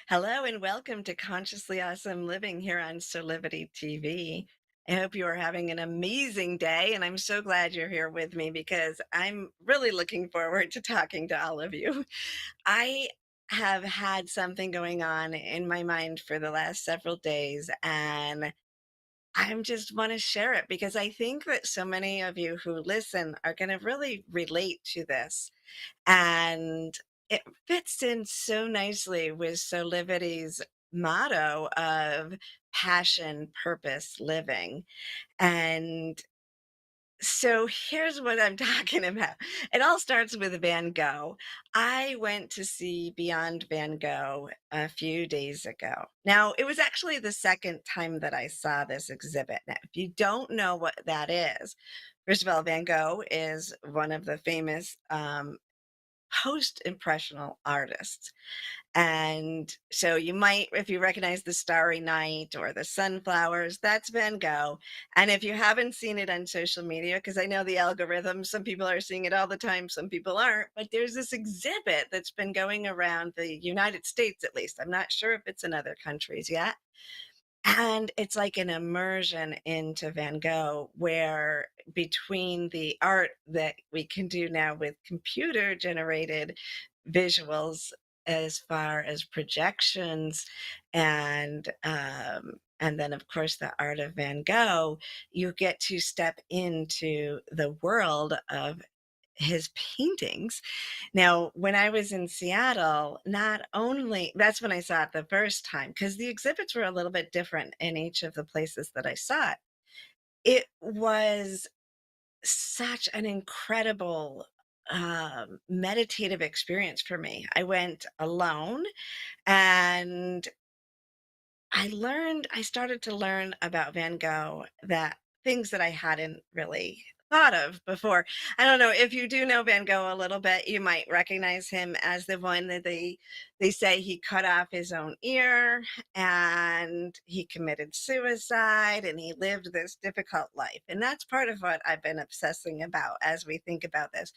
Hello and welcome to Consciously Awesome Living here on Soulivity TV. I hope you are having an amazing day, and I'm so glad you're here with me because I'm really looking forward to talking to all of you. I have had something going on in my mind for the last several days, and I just want to share it because I think that so many of you who listen are going to really relate to this. And it fits in so nicely with Solivity's motto of passion, purpose, living. And so here's what I'm talking about. It all starts with Van Gogh. I went to see Beyond Van Gogh a few days ago. Now, it was actually the second time that I saw this exhibit. Now, if you don't know what that is, first of all, Van Gogh is one of the famous post-impressional artists. And so you might, if you recognize the Starry Night or the sunflowers, that's Van Gogh. And if you haven't seen it on social media, because I know the algorithm, some people are seeing it all the time, some people aren't, but there's this exhibit that's been going around the United States, at least. I'm not sure if it's in other countries yet. And it's like an immersion into Van Gogh, where between the art that we can do now with computer generated visuals, as far as projections, and then of course the art of Van Gogh, you get to step into the world of his paintings. Now, when I was in Seattle, not only that's when I saw it the first time, because the exhibits were a little bit different in each of the places that I saw it. It was such an incredible meditative experience for me. I went alone and I started to learn about Van Gogh, that things that I hadn't really thought of before. I don't know if you do know Van Gogh a little bit, you might recognize him as the one that they say he cut off his own ear and he committed suicide and he lived this difficult life. And that's part of what I've been obsessing about as we think about this.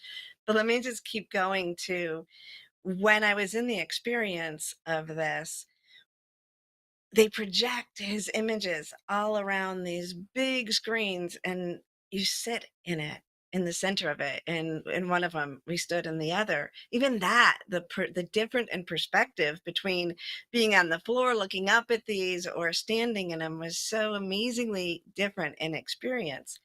But let me just keep going to when I was in the experience of this. They project his images all around these big screens, and you sit in it, in the center of it. And in one of them we stood in the other. Even that, the different in perspective between being on the floor looking up at these or standing in them was so amazingly different in experience.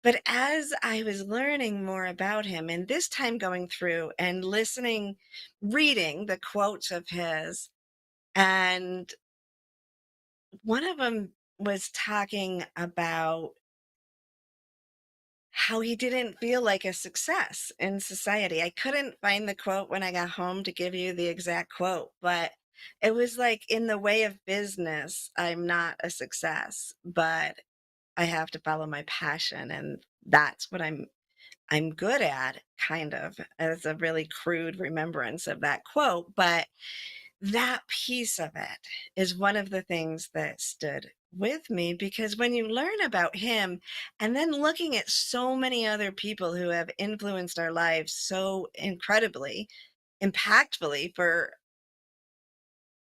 But as I was learning more about him, and this time going through and listening, reading the quotes of his, and one of them was talking about how he didn't feel like a success in society. I couldn't find the quote when I got home to give you the exact quote, but it was like, in the way of business, I'm not a success, but I have to follow my passion, and that's what I'm good at, kind of. It's a really crude remembrance of that quote, but that piece of it is one of the things that stood with me, because when you learn about him and then looking at so many other people who have influenced our lives so incredibly, impactfully for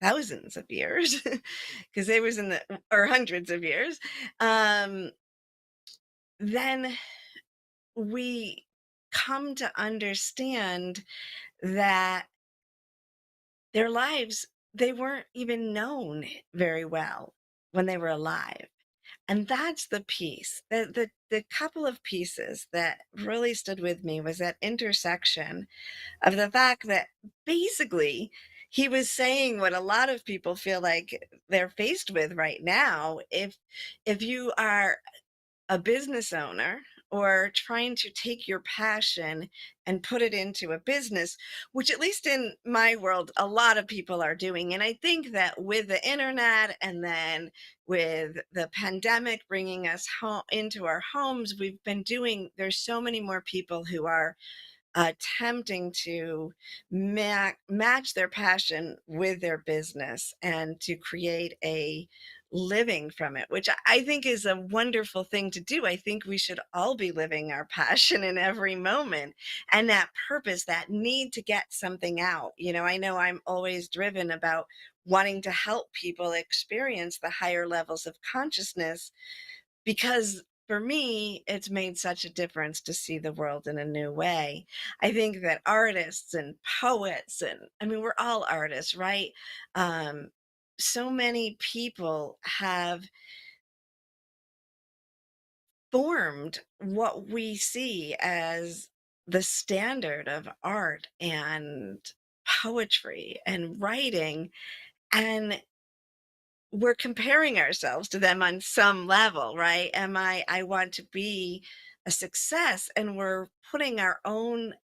thousands of years, because it was in the, or hundreds of years, um, then we come to understand that their lives, they weren't even known very well when they were alive. And that's the piece. The couple of pieces that really stood with me was that intersection of the fact that basically he was saying what a lot of people feel like they're faced with right now. If you are a business owner or trying to take your passion and put it into a business, which at least in my world, a lot of people are doing. And I think that with the internet and then with the pandemic bringing us home into our homes, we've been doing, there's so many more people who are attempting to match their passion with their business and to create a living from it, which I think is a wonderful thing to do. I think we should all be living our passion in every moment, and that purpose, that need to get something out. I know I'm always driven about wanting to help people experience the higher levels of consciousness, because for me, it's made such a difference to see the world in a new way. I think that artists and poets, and I mean, we're all artists, right? Um, so many people have formed what we see as the standard of art and poetry and writing. And we're comparing ourselves to them on some level, right? I want to be a success, and we're putting our own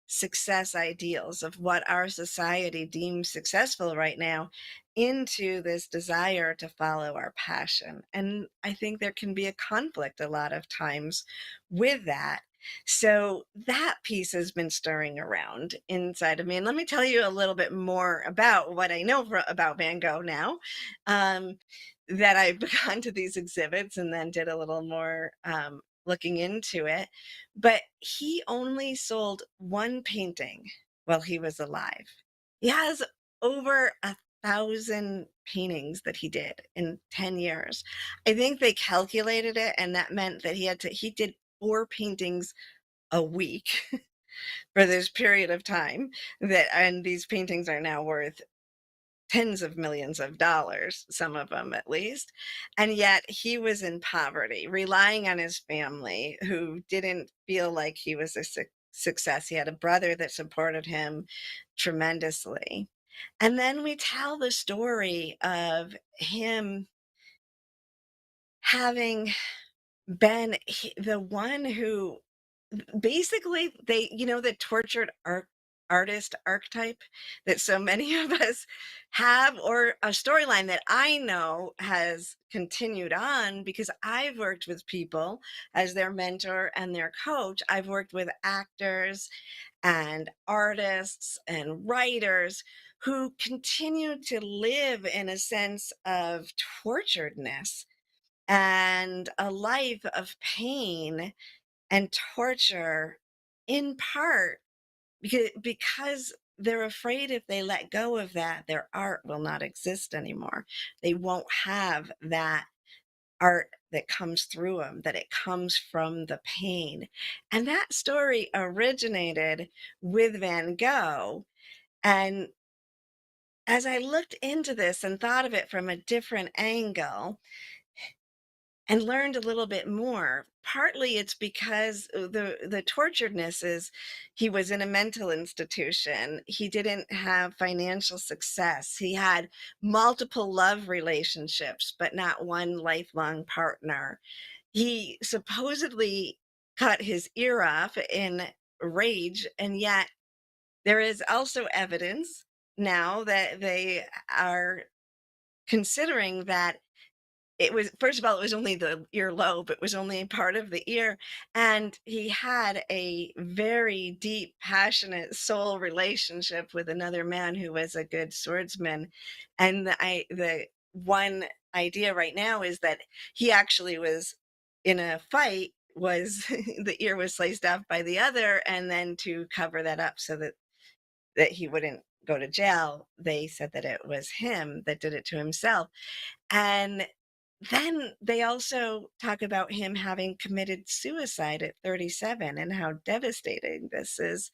success ideals of what our society deems successful right now into this desire to follow our passion. And I think there can be a conflict a lot of times with that. So that piece has been stirring around inside of me. And let me tell you a little bit more about what I know about Van Gogh now. Um, that I've gone to these exhibits and then did a little more looking into it. But he only sold one painting while he was alive. He has over 1,000 paintings that he did in 10 years. I think they calculated it, and that meant that he did 4 paintings a week for this period of time. And these paintings are now worth tens of millions of dollars, some of them at least. And yet he was in poverty, relying on his family, who didn't feel like he was a success. He had a brother that supported him tremendously. And then we tell the story of him having been the one who basically, the tortured artist archetype that so many of us have, or a storyline that I know has continued on because I've worked with people as their mentor and their coach. I've worked with actors and artists and writers who continue to live in a sense of torturedness and a life of pain and torture, in part because they're afraid if they let go of that, their art will not exist anymore. They won't have that art that comes through them, that it comes from the pain. And that story originated with Van Gogh. And as I looked into this and thought of it from a different angle, and learned a little bit more. Partly it's because the torturedness is he was in a mental institution. He didn't have financial success. He had multiple love relationships, but not one lifelong partner. He supposedly cut his ear off in rage, and yet there is also evidence now that they are considering that it was, first of all, it was only the earlobe, it was only part of the ear, and he had a very deep, passionate soul relationship with another man who was a good swordsman. And the one idea right now is that he actually was in a fight, was the ear was sliced off by the other, and then to cover that up so that he wouldn't go to jail, they said that it was him that did it to himself. And then they also talk about him having committed suicide at 37 and how devastating this is.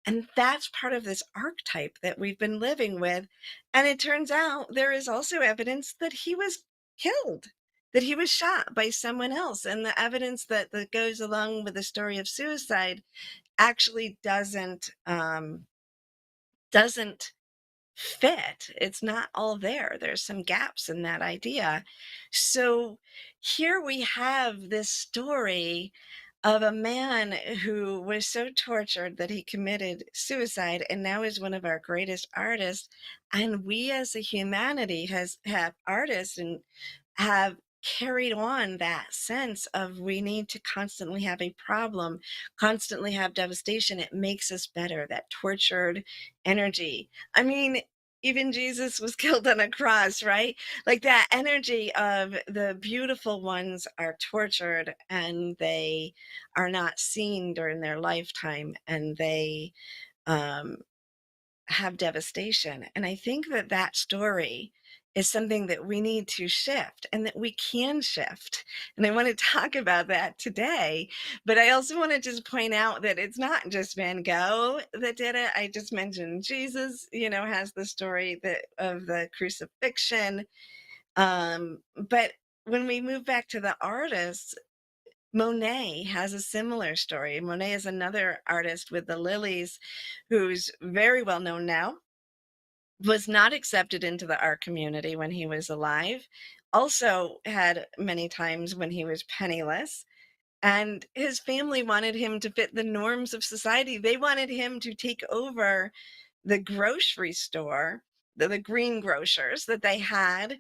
And that's part of this archetype that we've been living with. And it turns out there is also evidence that he was killed, that he was shot by someone else. And the evidence that goes along with the story of suicide actually doesn't fit. It's not all there. There's some gaps in that idea. So here we have this story of a man who was so tortured that he committed suicide and now is one of our greatest artists. And we as a humanity have artists and have carried on that sense of we need to constantly have a problem, constantly have devastation. It makes us better, that tortured energy. I mean, even Jesus was killed on a cross, right? Like that energy of the beautiful ones are tortured and they are not seen during their lifetime, and they um, have devastation. And I think that that story is something that we need to shift and that we can shift. And I want to talk about that today. But I also want to just point out that it's not just Van Gogh that did it. I just mentioned Jesus, has the story that of the crucifixion. But when we move back to the artists, Monet has a similar story. Monet is another artist with the lilies who's very well known now, was not accepted into the art community when he was alive, also had many times when he was penniless. And his family wanted him to fit the norms of society. They wanted him to take over the grocery store, the greengrocers that they had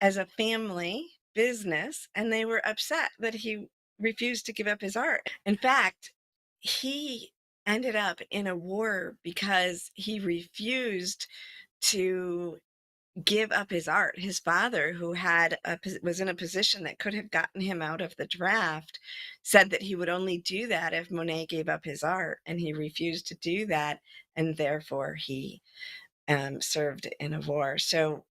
as a family business. And they were upset that he refused to give up his art. In fact, he ended up in a war because he refused to give up his art. His father, who was in a position that could have gotten him out of the draft, said that he would only do that if Monet gave up his art, and he refused to do that, and therefore he served in a war. So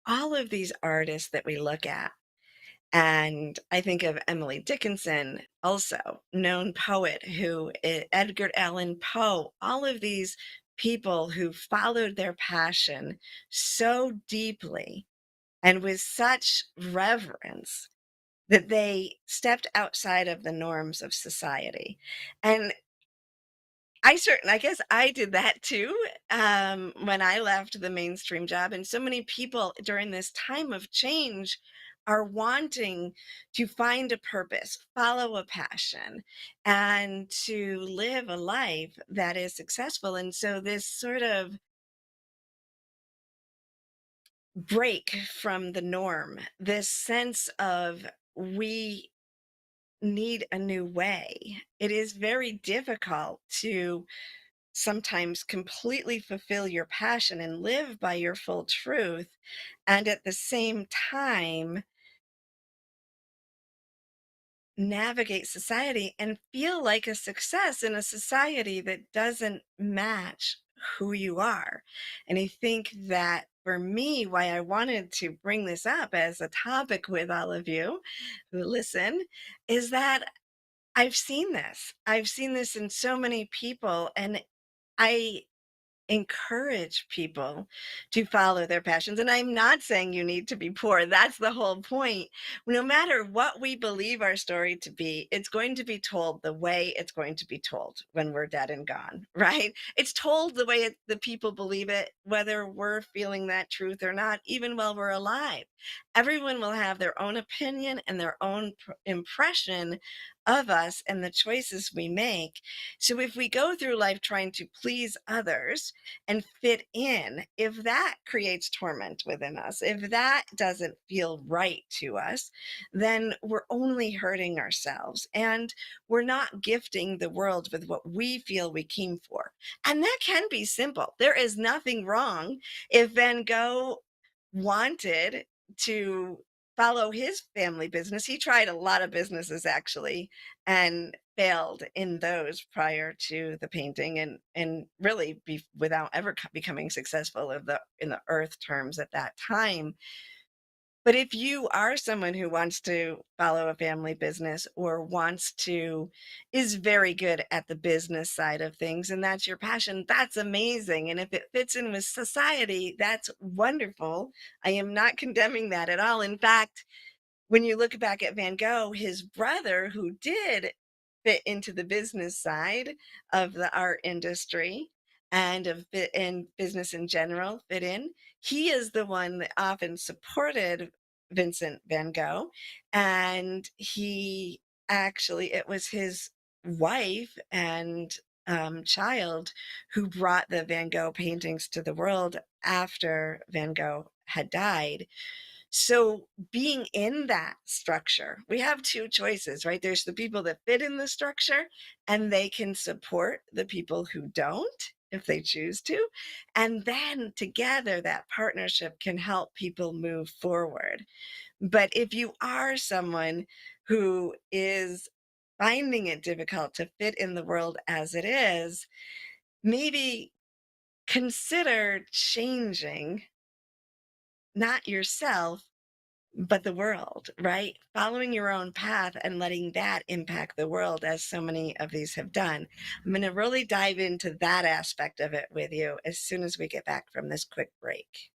all of these artists that we look at, and I think of Emily Dickinson, also known poet, Edgar Allan Poe, all of these people who followed their passion so deeply and with such reverence that they stepped outside of the norms of society. And I guess I did that too, when I left the mainstream job. And so many people during this time of change are wanting to find a purpose, follow a passion, and to live a life that is successful. And so this sort of break from the norm, this sense of we need a new way. It is very difficult to sometimes completely fulfill your passion and live by your full truth, and at the same time navigate society and feel like a success in a society that doesn't match who you are. And I think that for me, why I wanted to bring this up as a topic with all of you who listen, is that I've seen this. I've seen this in so many people, and I encourage people to follow their passions. And I'm not saying you need to be poor. That's the whole point. No matter what we believe our story to be, it's going to be told the way it's going to be told when we're dead and gone, right? It's told the way the people believe it, whether we're feeling that truth or not, even while we're alive. Everyone will have their own opinion and their own impression of us and the choices we make. So if we go through life trying to please others and fit in, if that creates torment within us, if that doesn't feel right to us, then we're only hurting ourselves, and we're not gifting the world with what we feel we came for. And that can be simple. There is nothing wrong if Van Gogh wanted to follow his family business. He tried a lot of businesses actually and failed in those prior to the painting, and really without ever becoming successful in the earth terms at that time. But if you are someone who wants to follow a family business, or is very good at the business side of things, and that's your passion, that's amazing. And if it fits in with society, that's wonderful. I am not condemning that at all. In fact, when you look back at Van Gogh, his brother, who did fit into the business side of the art industry and in business in general, fit in, he is the one that often supported Vincent van Gogh. And it was his wife and child who brought the Van Gogh paintings to the world after Van Gogh had died. So being in that structure, we have two choices, right? There's the people that fit in the structure and they can support the people who don't. if they choose to. And then together, that partnership can help people move forward. But if you are someone who is finding it difficult to fit in the world as it is, maybe consider changing not yourself, but the world, right? Following your own path and letting that impact the world, as so many of these have done. I'm going to really dive into that aspect of it with you as soon as we get back from this quick break.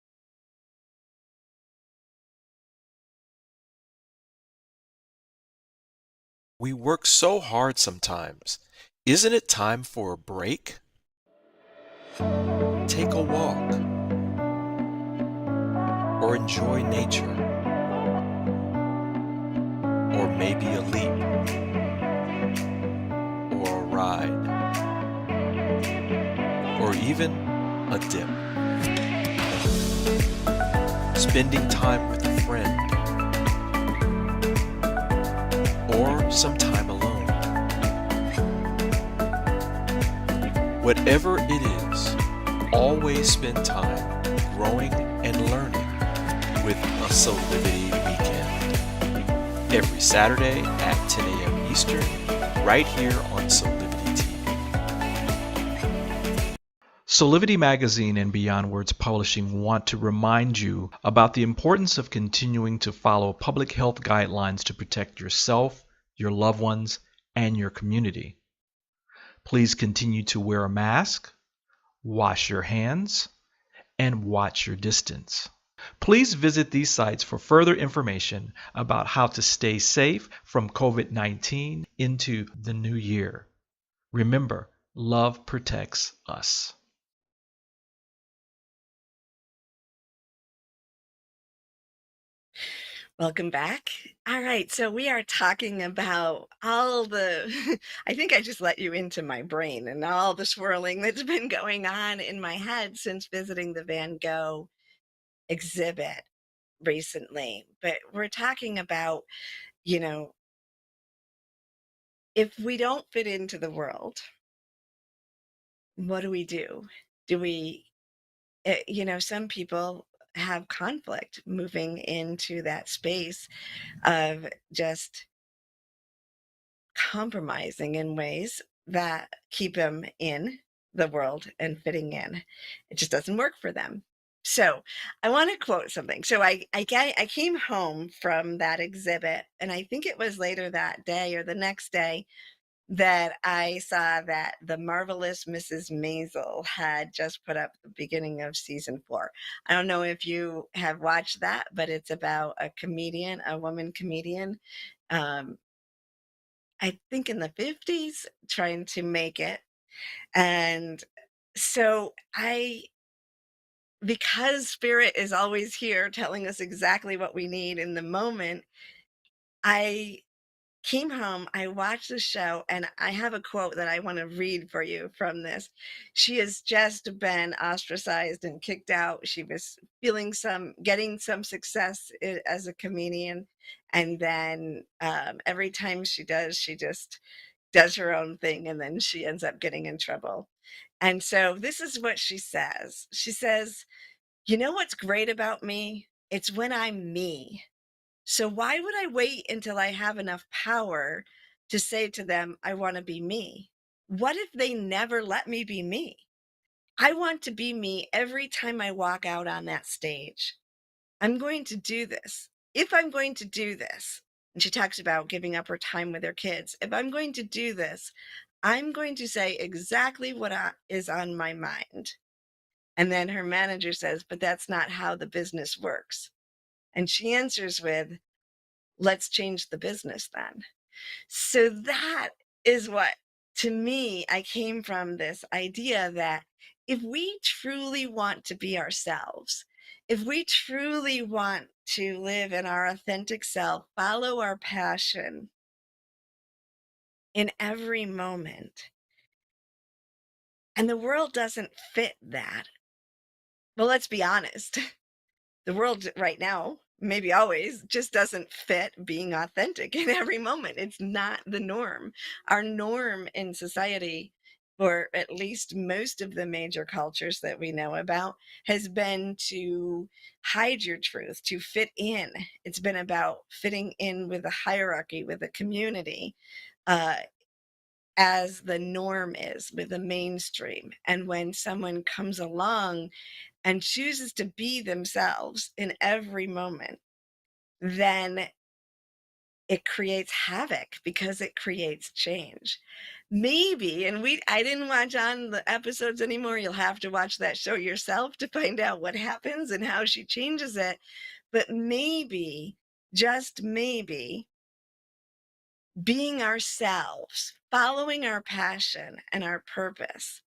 We work so hard sometimes. Isn't it time for a break? Take a walk or enjoy nature or maybe a leap or a ride or even a dip. Spending time with a friend or some time alone. Whatever it is, always spend time growing and learning with a Soulivity weekend. Every Saturday at 10 a.m. Eastern, right here on Soulivity TV. Soulivity Magazine and Beyond Words Publishing want to remind you about the importance of continuing to follow public health guidelines to protect yourself, your loved ones, and your community. Please continue to wear a mask, wash your hands, and watch your distance. Please visit these sites for further information about how to stay safe from COVID-19 into the new year. Remember, love protects us. Welcome back. All right, so we are talking about all the, I think I just let you into my brain and all the swirling that's been going on in my head since visiting the Van Gogh exhibit recently. But we're talking about, you know, if we don't fit into the world, what do we do? Do we, some people have conflict moving into that space of just compromising in ways that keep them in the world and fitting in. It just doesn't work for them. So I want to quote something. So I came home from that exhibit, and I think it was later that day or the next day that I saw that The Marvelous Mrs. Maisel had just put up the beginning of season 4. I don't know if you have watched that, but it's about a comedian, a woman comedian, um, I think in the 50s, trying to make it. And so because spirit is always here telling us exactly what we need in the moment, I came home, I watched the show, and I have a quote that I want to read for you from this. She has just been ostracized and kicked out. She was getting some success as a comedian. And then every time she just does her own thing, and then she ends up getting in trouble. And so this is what she says. She says, "You know what's great about me? It's when I'm me. So why would I wait until I have enough power to say to them, I want to be me? What if they never let me be me? I want to be me every time I walk out on that stage. I'm going to do this. If I'm going to do this," and she talks about giving up her time with her kids. "If I'm going to do this, I'm going to say exactly what is on my mind." And then her manager says, "But that's not how the business works." And she answers with, "Let's change the business then." So that is what, to me, I came from this idea that if we truly want to be ourselves, if we truly want to live in our authentic self, follow our passion in every moment, and the world doesn't fit that, well, let's be honest. The world right now, maybe always, just doesn't fit being authentic in every moment. It's not the norm. Our norm in society for at least most of the major cultures that we know about has been to hide your truth, to fit in. It's been about fitting in with a hierarchy, with a community, uh, as the norm is, with the mainstream. And when someone comes along and chooses to be themselves in every moment, then it creates havoc because it creates change. Maybe, and I didn't watch on the episodes anymore. You'll have to watch that show yourself to find out what happens and how she changes it. But maybe, just maybe, being ourselves, following our passion and our purpose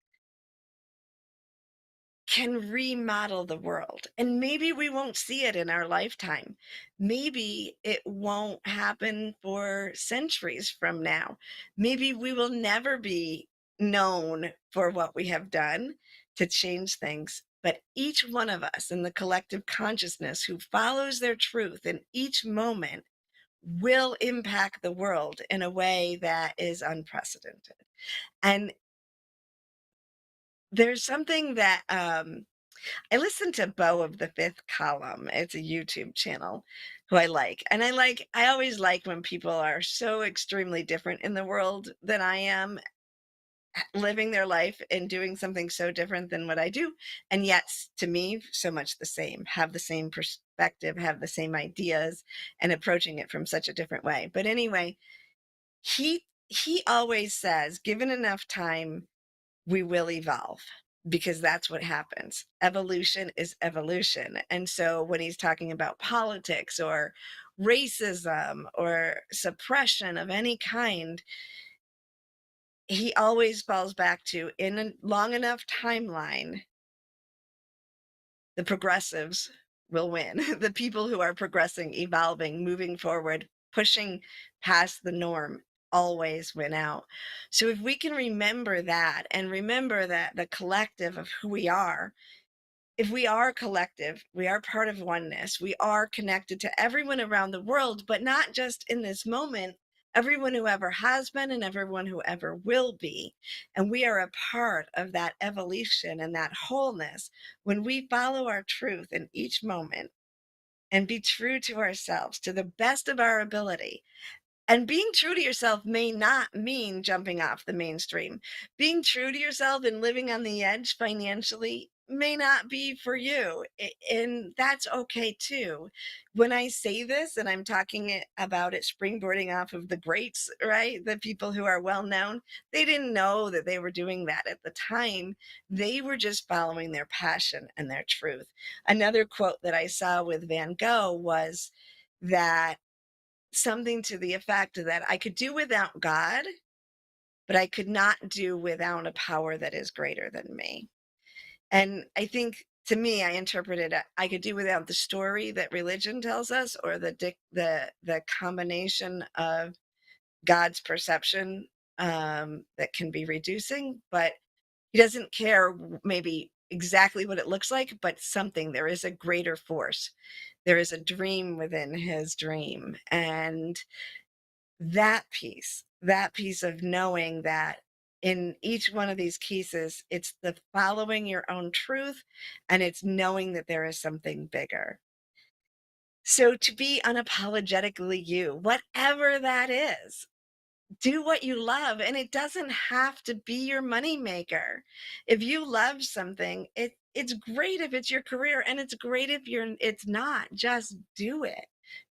can remodel the world. And maybe we won't see it in our lifetime. Maybe it won't happen for centuries from now. Maybe we will never be known for what we have done to change things. But each one of us in the collective consciousness who follows their truth in each moment will impact the world in a way that is unprecedented. And there's something that I listen to Bo of the Fifth Column. It's a YouTube channel who I like. And I always like when people are so extremely different in the world than I am, living their life and doing something so different than what I do. And yet, to me, so much the same, have the same perspective, have the same ideas, and approaching it from such a different way. But anyway, he always says, given enough time, we will evolve, because that's what happens. Evolution is evolution. And so when he's talking about politics or racism or suppression of any kind, he always falls back to, in a long enough timeline, the progressives will win. The people who are progressing, evolving, moving forward, pushing past the norm always win out. So if we can remember that, and remember that the collective of who we are, if we are collective, we are part of oneness, we are connected to everyone around the world, but not just in this moment, everyone who ever has been and everyone who ever will be. And we are a part of that evolution and that wholeness when we follow our truth in each moment and be true to ourselves to the best of our ability. And being true to yourself may not mean jumping off the mainstream. Being true to yourself and living on the edge financially may not be for you. And that's okay too. When I say this, and I'm talking about it springboarding off of the greats, right? The people who are well known, they didn't know that they were doing that at the time. They were just following their passion and their truth. Another quote that I saw with Van Gogh was that something to the effect that I could do without God, but I could not do without a power that is greater than me. And I think, to me, I interpreted it, I could do without the story that religion tells us, or the combination of God's perception, that can be reducing, but he doesn't care maybe exactly what it looks like, but something. There is a greater force. There is a dream within his dream. And that piece of knowing that in each one of these cases, it's the following your own truth, and it's knowing that there is something bigger. So to be unapologetically you, whatever that is, do what you love, and it doesn't have to be your money maker. If you love something, it's great if it's your career, and it's great if it's not. Just do it.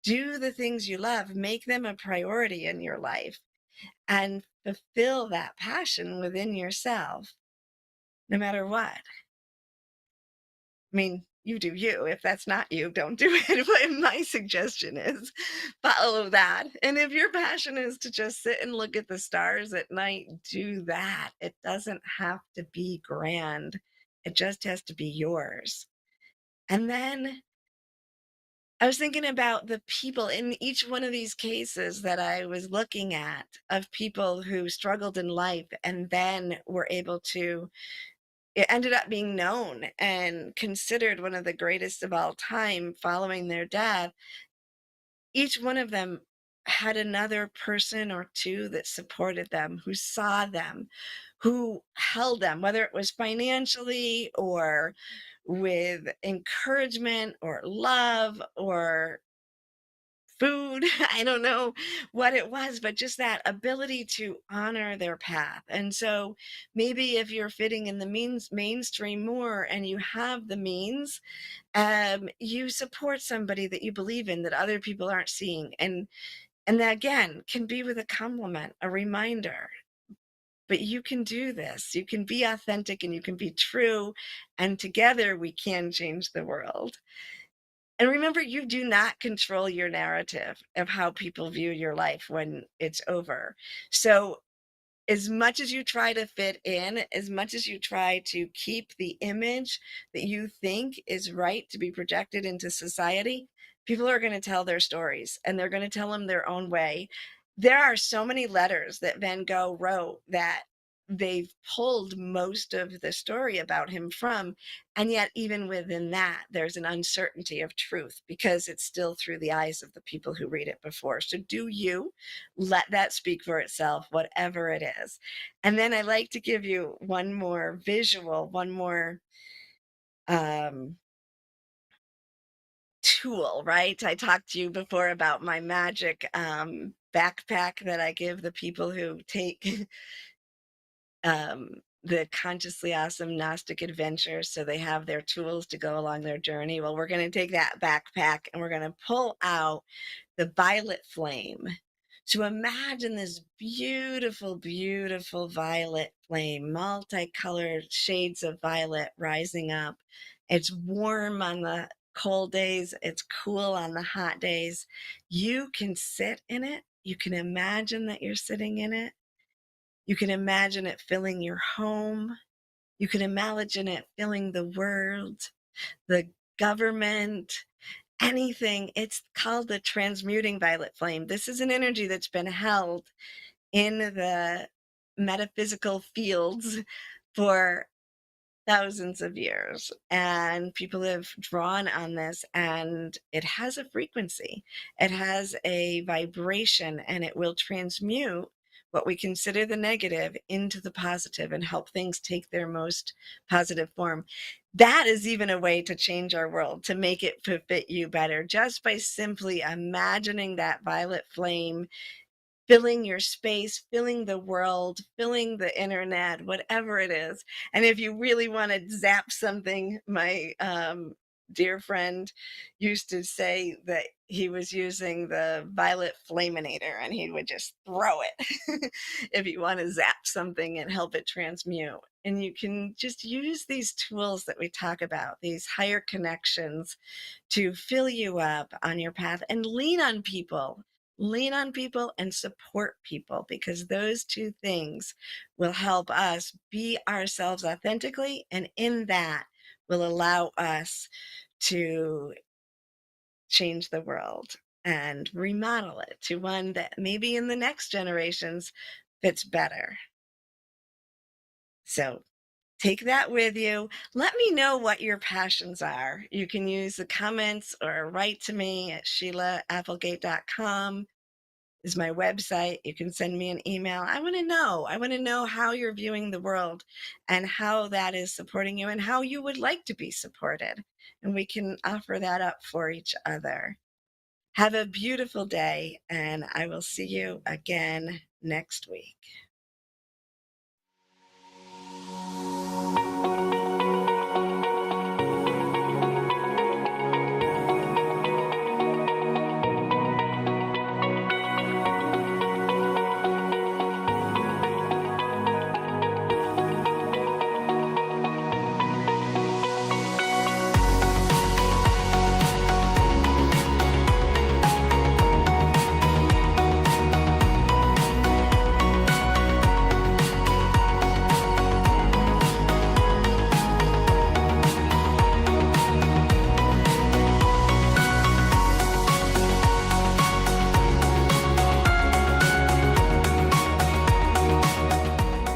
Do the things you love, make them a priority in your life, and fulfill that passion within yourself, no matter what. I mean, you do you. If that's not you, don't do it. But my suggestion is follow that. And if your passion is to just sit and look at the stars at night, do that. It doesn't have to be grand, it just has to be yours. And then I was thinking about the people in each one of these cases that I was looking at, of people who struggled in life and then were able to, it ended up being known and considered one of the greatest of all time following their death. Each one of them had another person or two that supported them, who saw them, who held them, whether it was financially or with encouragement or love or food. I don't know what it was, but just that ability to honor their path. And so maybe if you're fitting in the mainstream more and you have the means, you support somebody that you believe in that other people aren't seeing. And that again can be with a compliment, a reminder. But you can do this. You can be authentic and you can be true. And together we can change the world. And remember, you do not control your narrative of how people view your life when it's over. So as much as you try to fit in, as much as you try to keep the image that you think is right to be projected into society, people are going to tell their stories and they're going to tell them their own way. There are so many letters that Van Gogh wrote that they've pulled most of the story about him from. And yet, even within that, there's an uncertainty of truth because it's still through the eyes of the people who read it before. So, do you let that speak for itself, whatever it is? And then I like to give you one more visual, one more um, tool, right? I talked to you before about my magic backpack that I give the people who take um, the Consciously Awesome Gnostic Adventure. So they have their tools to go along their journey. Well, we're going to take that backpack and we're going to pull out the violet flame. So imagine this beautiful, beautiful violet flame, multicolored shades of violet rising up. It's warm on the cold days, it's cool on the hot days. You can sit in it. You can imagine that you're sitting in it. You can imagine it filling your home. You can imagine it filling the world, the government, anything. It's called the transmuting violet flame. This is an energy that's been held in the metaphysical fields for thousands of years, and people have drawn on this, and it has a frequency, it has a vibration, and it will transmute what we consider the negative into the positive and help things take their most positive form. That is even a way to change our world, to make it fit you better, just by simply imagining that violet flame filling your space, filling the world, filling the internet, whatever it is. And if you really want to zap something, my dear friend used to say that he was using the violet flaminator and he would just throw it if you want to zap something and help it transmute. And you can just use these tools that we talk about, these higher connections, to fill you up on your path and lean on people. Lean on people and support people, because those two things will help us be ourselves authentically. And in that will allow us to change the world and remodel it to one that maybe in the next generations fits better. So take that with you. Let me know what your passions are. You can use the comments or write to me at SheilaApplegate.com is my website. You can send me an email. I want to know. I want to know how you're viewing the world and how that is supporting you and how you would like to be supported. And we can offer that up for each other. Have a beautiful day, and I will see you again next week.